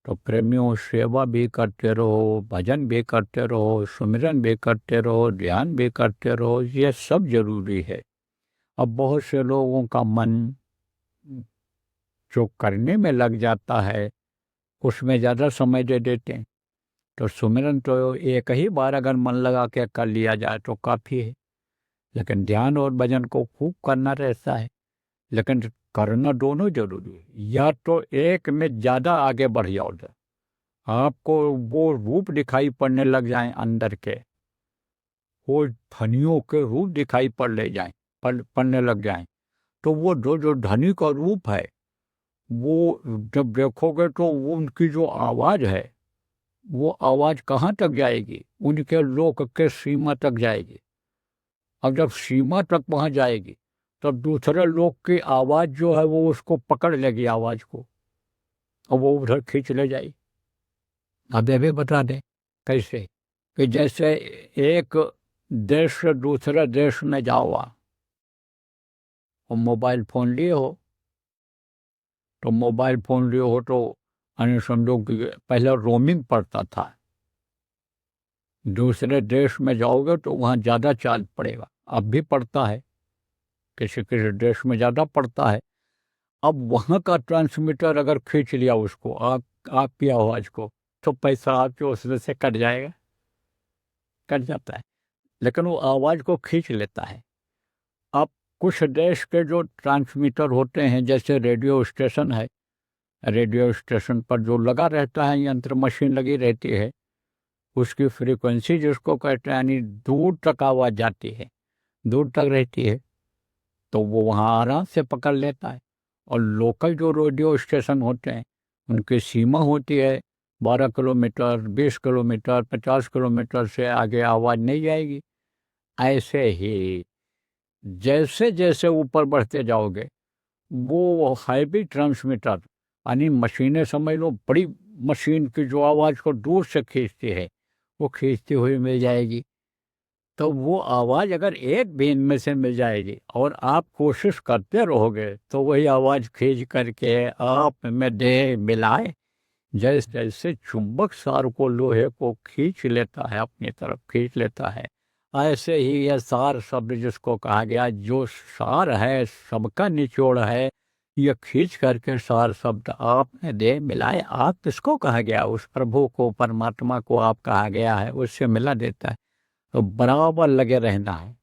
तो प्रेमियों, सेवा भी करते रहो, भजन भी करते रहो, सुमिरन भी करते रहो, ध्यान भी करते रहो, ये सब जरूरी है। अब बहुत से लोगों का मन जो करने में लग जाता है उसमें ज़्यादा समय दे देते हैं। तो सुमिरन तो एक ही बार अगर मन लगा के कर लिया जाए तो काफ़ी है, लेकिन ध्यान और भजन को खूब करना रहता है। लेकिन करना दोनों जरूरी है, या तो एक में ज़्यादा आगे बढ़ जाओ तो आपको वो रूप दिखाई पड़ने लग जाएं अंदर के, वो धनियों के रूप दिखाई पड़ने लग जाएं, तो वो जो जो धनी का रूप है वो जब देखोगे तो वो उनकी जो आवाज़ है वो आवाज़ कहाँ तक जाएगी, उनके लोक के सीमा तक जाएगी। अब जब सीमा तक पहुँच जाएगी तब दूसरे लोग की आवाज़ जो है वो उसको पकड़ लेगी आवाज़ को, और वो उधर खींच ले जाएगी। अब ये भी बता दें कैसे, कि जैसे एक देश से दूसरे देश में जाओ और मोबाइल फ़ोन लिए हो, तो मोबाइल फ़ोन लिए हो तो अन्य समझो कि पहले रोमिंग पड़ता था, दूसरे देश में जाओगे तो वहाँ ज़्यादा चार्ज पड़ेगा, अब भी पड़ता है, किसी किसी देश में ज़्यादा पड़ता है। अब वहाँ का ट्रांसमीटर अगर खींच लिया उसको, आपकी आवाज़ को, तो पैसा आपके उसमें से कट जाएगा, कट जाता है, लेकिन वो आवाज़ को खींच लेता है। अब कुछ देश के जो ट्रांसमीटर होते हैं, जैसे रेडियो स्टेशन है, रेडियो स्टेशन पर जो लगा रहता है यंत्र, मशीन लगी रहती है, उसकी फ्रीक्वेंसी जिसको कहते हैं, यानी दूर तक आवाज़ जाती है, दूर तक रहती है, तो वो वहाँ आराम से पकड़ लेता है। और लोकल जो रेडियो स्टेशन होते हैं उनकी सीमा होती है 12 किलोमीटर, 20 किलोमीटर, 50 किलोमीटर से आगे आवाज़ नहीं जाएगी। ऐसे ही जैसे जैसे ऊपर बढ़ते जाओगे वो हैवी ट्रांसमीटर, यानी मशीनें समझ लो, बड़ी मशीन की जो आवाज़ को दूर से खींचती है वो खींचती हुई मिल जाएगी। तो वो आवाज़ अगर एक भी इनमें से मिल जाएगी और आप कोशिश करते रहोगे तो वही आवाज़ खींच करके आप में दे मिलाए, जैसे जैसे चुंबक सार को, लोहे को खींच लेता है, अपनी तरफ खींच लेता है, ऐसे ही यह सार शब्द जिसको कहा गया, जो सार है सबका निचोड़ है, ये खींच करके सार शब्द आप में दे मिलाए। आप किसको कहा गया, उस प्रभु को, परमात्मा को आप कहा गया है, उससे मिला देता है। तो बराबर लगे रहना है,